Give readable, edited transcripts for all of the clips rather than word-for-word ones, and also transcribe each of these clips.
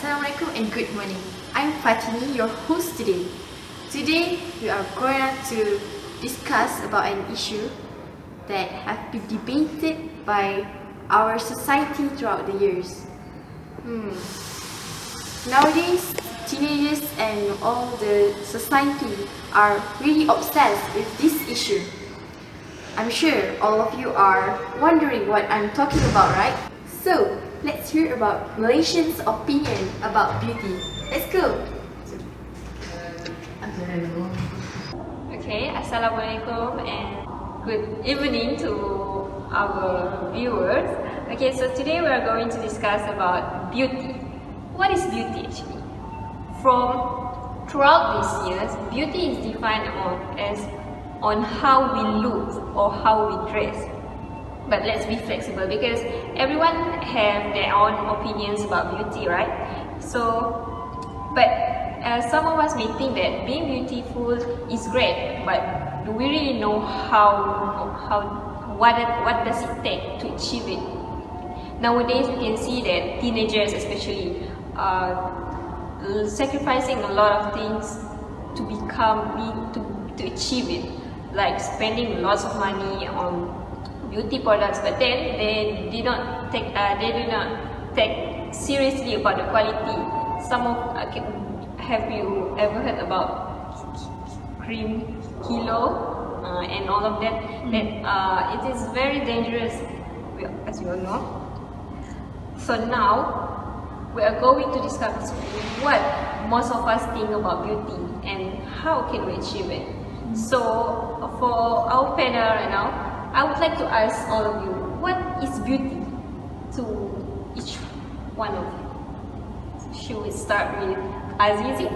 Assalamualaikum and good morning. I'm Fatini, your host today. Today we are going to discuss about an issue that have been debated by our society throughout the years. Nowadays, teenagers and all the society are really obsessed with this issue. I'm sure all of you are wondering what I'm talking about, right? So, let's hear about Malaysians' opinion about beauty. Let's go! Okay, Assalamualaikum and good evening to our viewers. Okay, so today we are going to discuss about beauty. What is beauty actually? Throughout these years, beauty is defined on how we look or how we dress. But let's be flexible because everyone have their own opinions about beauty, right? But some of us may think that being beautiful is great, but do we really know what does it take to achieve it? Nowadays, we can see that teenagers, especially, are sacrificing a lot of things to achieve it, like spending lots of money on beauty products, but then they do not take seriously about the quality. Have you ever heard about cream kilo and all of that? That it is very dangerous, as you all know. So now we are going to discuss what most of us think about beauty and how can we achieve it. So for our panel right now, I would like to ask all of you, what is beauty to each one of you? Should we start with Azizi?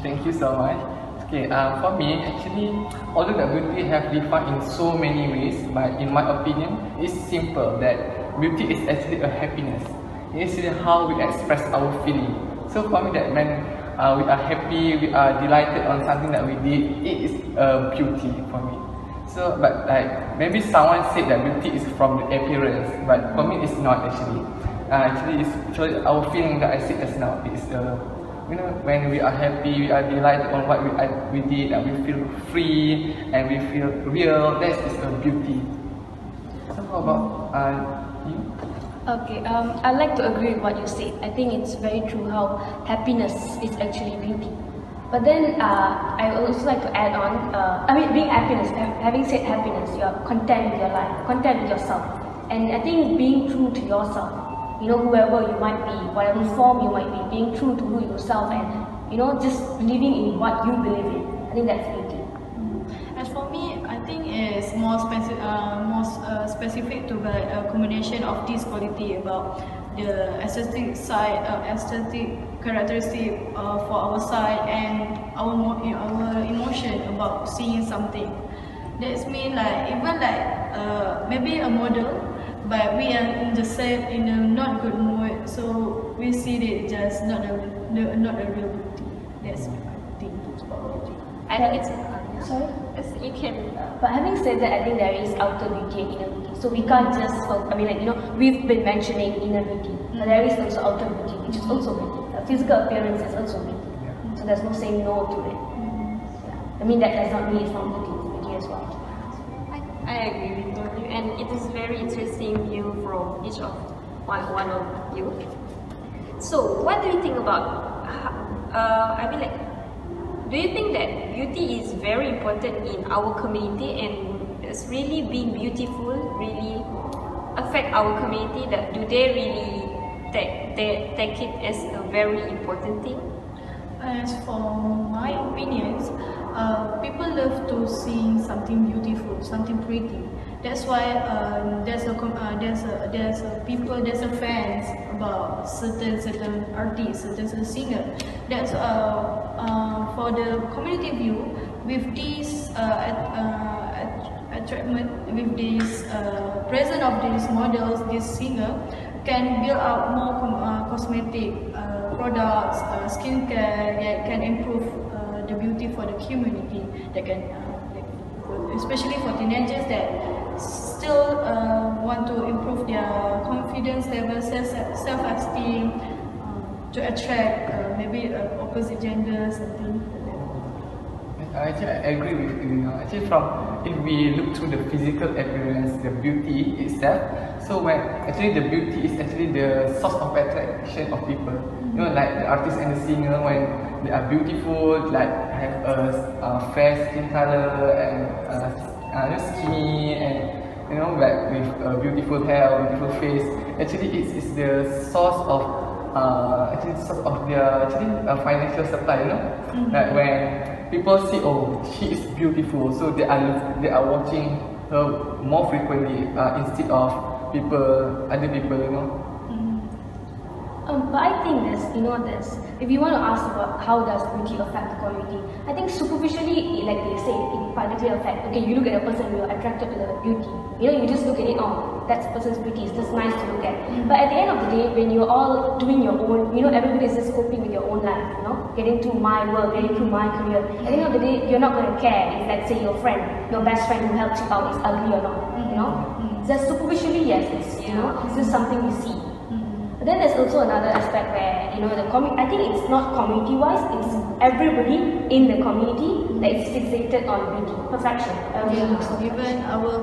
Thank you so much. Okay, for me, actually, although the beauty have defined in so many ways, but in my opinion, it's simple that beauty is actually a happiness. It's how we express our feeling. So for me, that when we are happy, we are delighted on something that we did, it is a beauty for me. So, but like maybe someone said that beauty is from the appearance, but for me it's not actually. Actually, it's actually our feeling that I said just now. It's when we are happy, we are delighted on what we did, and we feel free and we feel real. That is a beauty. So how about you? Okay, I like to agree with what you said. I think it's very true how happiness is actually beauty. But then I would also like to add on, being happiness, having said happiness, you are content with your life, content with yourself. And I think being true to yourself, whoever you might be, whatever form you might be, being true to who yourself and, just believing in what you believe in. I think that's beauty. As for me, I think it's more specific to a combination of this quality about the aesthetic side, aesthetic characteristic for our side, and our emotion about seeing something. That's mean maybe a model, but we are in a not good mood, so we see it just not a real beauty. That's my thing about beauty. I think it's sorry. You can. But having said that, I think there is outer beauty and inner beauty. So we can't just, we've been mentioning inner beauty, but there is also outer beauty, which is also beauty. Physical appearance is also beauty. So there's no saying no to it. Yeah. That does not mean it's not beauty, it's beauty as well. I agree with you, and it is very interesting view from each of one of you. So what do you think about? Do you think that beauty is very important in our community, and does really being beautiful really affect our community? That do they really take it as a very important thing? As for my opinions, people love to see something beautiful, something pretty. That's why there's fans about certain artists, certain singer. That's for the community view, with this attraction, with this presence of these models, this singer can build up more cosmetic products, skincare that can improve the beauty for the community. That can, especially for teenagers that still want to improve their confidence level, self-esteem, to attract maybe opposite genders and things like that. Actually, I agree with you. Actually, if we look through the physical appearance, the beauty itself, so when actually the beauty is actually the source of attraction of people. You know, like the artist and the singer, when they are beautiful, like have a fair skin color and skinny, and you know, like with beautiful hair, beautiful face. Actually, it's the source of their financial supply. You know, like when people see, oh, she is beautiful, so they are watching her more frequently instead of other people, you know. But I think if you want to ask about how does beauty affect the community, I think superficially, like they say, it particularly affects. Okay, you look at a person, you're attracted to the beauty. You know, you just look at it, oh, that's a person's beauty, it's just nice to look at. But at the end of the day, when you're all doing your own, you know, everybody is just coping with your own life, you know, getting through my work, getting through my career. At the end of the day, you're not going to care if, let's say, your best friend who helps you out is ugly or not, you know. Just superficially, yes, it's just something you see. But then there's also another aspect where, you know, I think it's not community-wise, it's everybody in the community that is fixated on beauty, perfection. Even our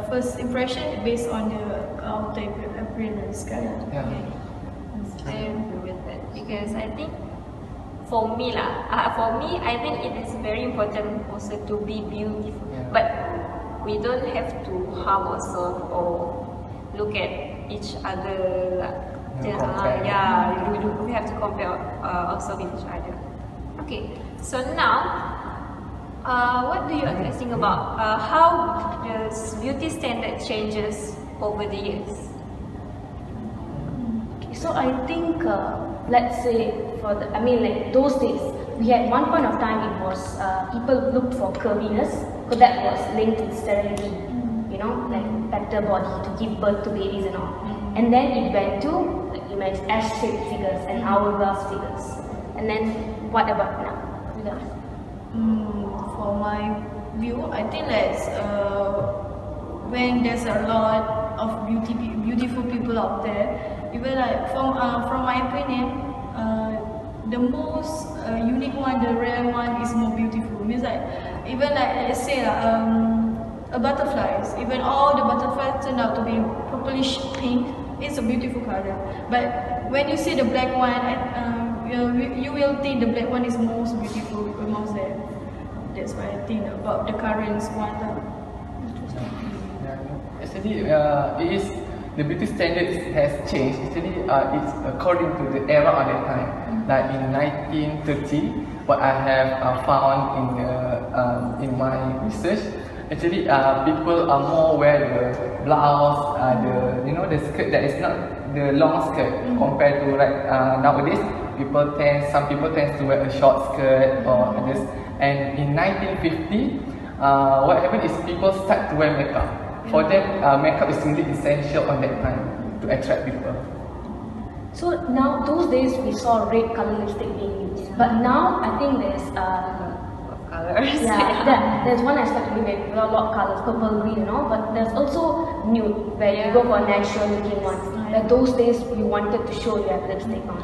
first impression based on the outer appearance, kind of. Yeah. I agree with that, because I think for me, I think it is very important also to be beautiful. Yeah. But we don't have to harm ourselves or look at each other. We have to compare ourselves with each other. Okay, so now, what do you think about how the beauty standard changes over the years? So I think, let's say those days, we had one point of time it was people looked for curviness, because that was linked to sterility, you know, like better body to give birth to babies and all. And then it went to, like you mentioned, S-shaped figures and hourglass figures. And then what about now? For my view, I think that when there's a lot of beautiful people out there, even like from my opinion, the most unique one, the rare one, is more beautiful. Means like even like let's say a butterflies, even all the butterflies turn out to be purplish pink. It's a beautiful color. But when you see the black one, you will think the black one is most beautiful amongst them. That's what I think about the current one. Actually, the beauty standards has changed. Actually, it's according to the era of that time. Like in 1930, what I have found in my research, actually, people are more wear the blouse, the skirt that is not the long skirt compared to nowadays. Some people tend to wear a short skirt or this. And in 1950, what happened is people start to wear makeup. For them, makeup is really essential on that time to attract people. So now, those days we saw red color lipstick being used, but now I think there's Colors. there's one aspect to it where a lot of colors, purple, green, and all. But there's also nude, where you go for a natural looking one. Like those days, you wanted to show you have lipstick on.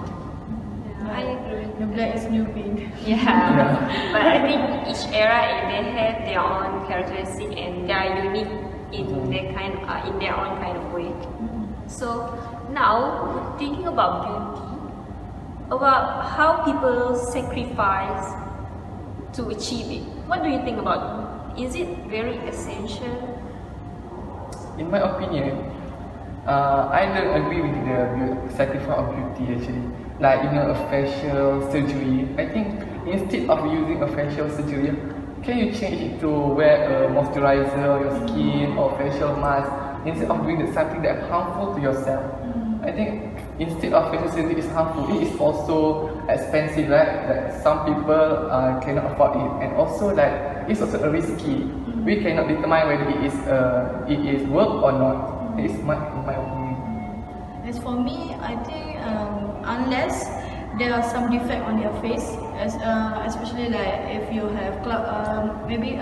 I agree. The black is new pink. Yeah. But I think each era they have their own characteristic and they are unique in their own kind of way. So now thinking about beauty, about how people sacrifice to achieve it. What do you think about it? Is it very essential? In my opinion, I don't agree with the sacrifice of beauty actually. Like a facial surgery. I think instead of using a facial surgery, can you change it to wear a moisturizer on your skin or facial mask instead of doing something that is harmful to yourself? I think instead of facial surgery is harmful, it is also expensive, right? Like some people cannot afford it, and also it's also a risky. We cannot determine whether it is worth or not. It's my opinion. As for me, I think unless there are some defect on their face, especially like if you have maybe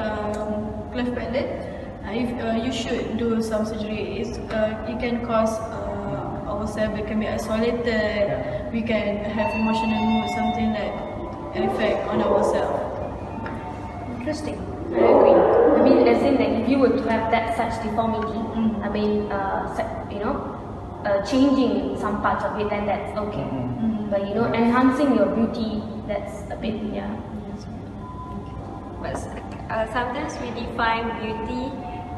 cleft palate, if you should do some surgery. It can cause our ourselves. We can be isolated. We can have emotional mood, something like effect on ourselves. Interesting. I agree. I mean, as in like if you were to have that such deformity, I mean, changing some parts of it, then that's okay. But enhancing your beauty, that's a bit But sometimes we define beauty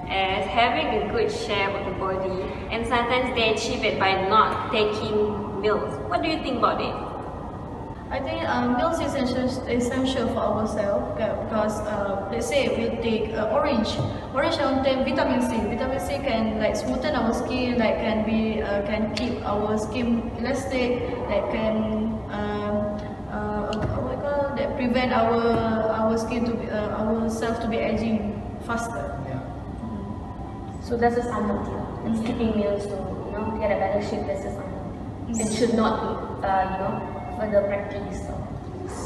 as having a good shape of the body, and sometimes they achieve it by not taking meals. What do you think about it? I think meals is essential for ourselves because let's say we take orange contain vitamin C. Vitamin C can like smoothen our skin, like can keep our skin elastic, like can that prevent our skin to be ourselves to be aging faster. So that's just unhealthy. And skipping meals to get a better shape, that's just unhealthy. It should not be further practice.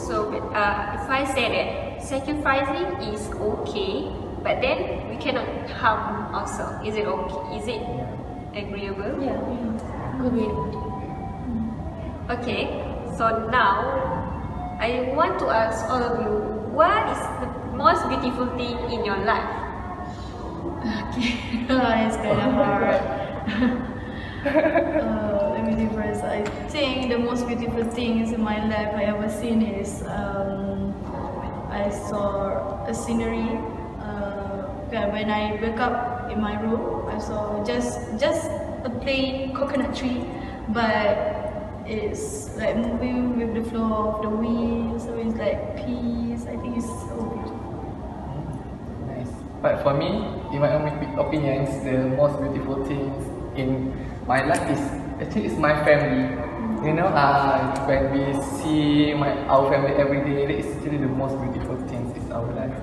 So if I say that sacrificing is okay, but then we cannot harm ourselves, is it okay? Is it agreeable? Yeah, good way to put it. Okay, so now I want to ask all of you, what is the most beautiful thing in your life? Okay, it's kind of hard. Let me think first. I think the most beautiful things in my life I ever seen is I saw a scenery. When I wake up in my room, I saw just a plain coconut tree, but it's like moving with the flow of the wind. So it's like peace. I think it's so beautiful. But for me, in my own opinions, the most beautiful things in my life is actually my family. When we see our family every day, that is actually the most beautiful things in our life.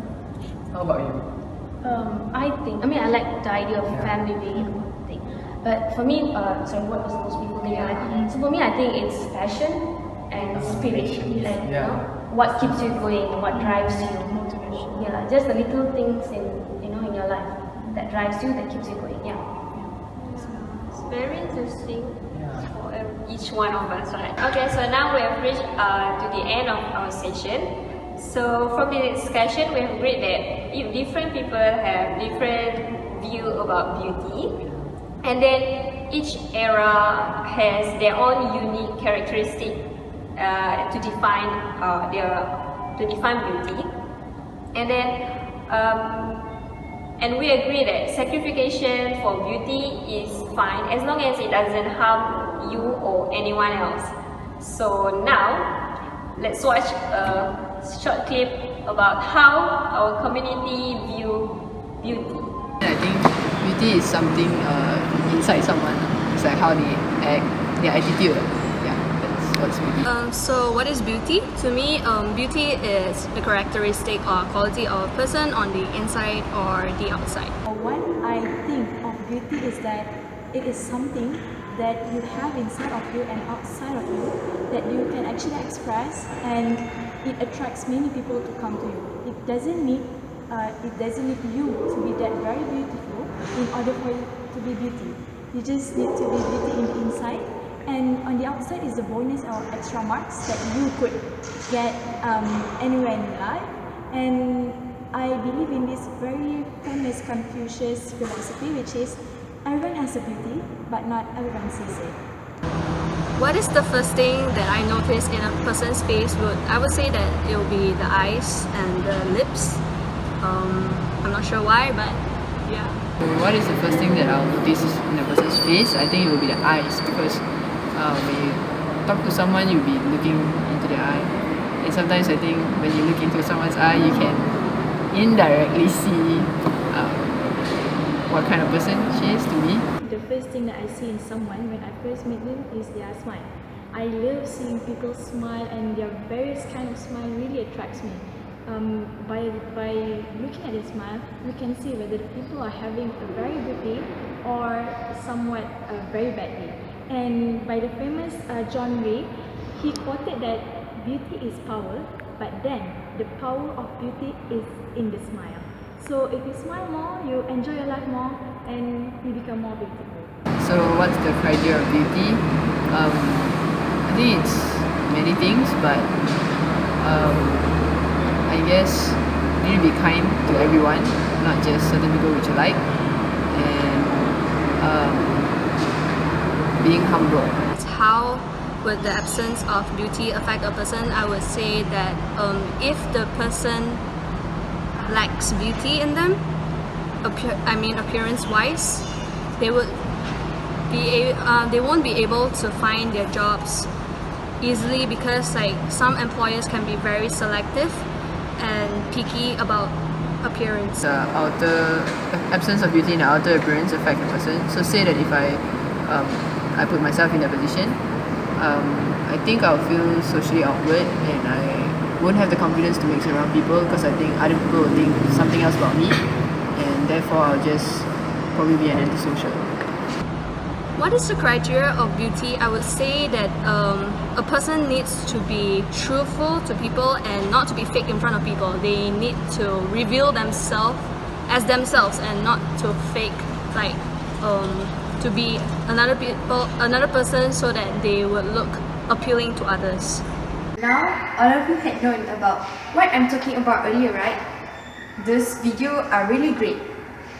How about you? I like the idea of family being a good thing. But for me, sorry, what was the most beautiful thing in my life? So for me, I think it's passion and spirit. Like, what keeps you going, what drives you. Motivation. Yeah, just the little things in your life that drives you, that keeps you going. Yeah. It's very interesting for each one of us, right? Okay, so now we have reached to the end of our session. So from the discussion, we have agreed that if different people have different view about beauty, and then each era has their own unique characteristic to define beauty, and then and we agree that sacrification for beauty is fine as long as it doesn't harm you or anyone else. So now, let's watch a short clip about how our community view beauty. I think beauty is something inside someone. It's like how they act, their attitude. Yeah, that's what's beauty. So what is beauty? To me, beauty is the characteristic or quality of a person on the inside or the outside. What I think of beauty is that it is something that you have inside of you and outside of you that you can actually express, and it attracts many people to come to you. It doesn't need you to be that very beautiful in order for you to be beauty. You just need to be beauty in the inside, and on the outside is the bonus or extra marks that you could get anywhere in life. And I believe in this very famous Confucius philosophy, which is everyone has a beauty, but not everyone sees it. What is the first thing that I notice in a person's face? I would say that it will be the eyes and the lips. I'm not sure why, but yeah. What is the first thing that I'll notice in a person's face? I think it will be the eyes, because when you talk to someone, you'll be looking into their eye. And sometimes I think when you look into someone's eye, you can indirectly see what kind of person she is to me. The first thing that I see in someone when I first meet them is their smile. I love seeing people smile, and their various kind of smile really attracts me. By looking at their smile, you can see whether the people are having a very good day or somewhat very bad day. And by the famous John Ray, he quoted that beauty is power, but then the power of beauty is in the smile. So if you smile more, you enjoy your life more, and you become more beautiful. So what's the criteria of beauty? I think it's many things, but I guess you need to be kind to everyone, not just certain people which you like, and being humble. How would the absence of beauty affect a person? I would say that if the person lacks beauty in them, appearance-wise, they won't be able to find their jobs easily, because like some employers can be very selective and picky about appearance. The absence of beauty in the outer appearance affect a person. So say that if I put myself in that position, I think I'll feel socially awkward and I won't have the confidence to mix around people, because I think other people will think something else about me, and therefore I'll just probably be an antisocial. What is the criteria of beauty? I would say that a person needs to be truthful to people and not to be fake in front of people. They need to reveal themselves as themselves and not to fake, like to be another person, so that they would look appealing to others. Now, all of you had known about what I'm talking about earlier, right? Those videos are really great.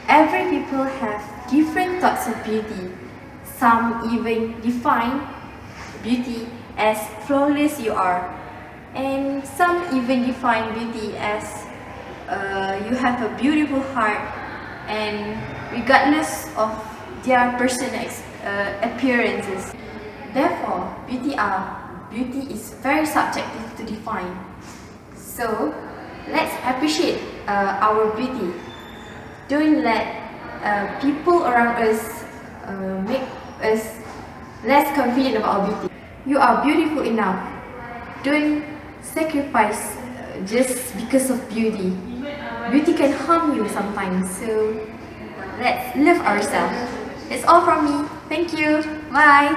Every people have different thoughts of beauty. Some even define beauty as flawless you are, and some even define beauty as you have a beautiful heart, and regardless of their personal appearances. Therefore, beauty is very subjective to define. So let's appreciate our beauty. Don't let people around us make us less confident about our beauty. You are beautiful enough. Don't sacrifice just because of beauty. Beauty can harm you sometimes, so let's love ourselves. That's all from me. Thank you. Bye.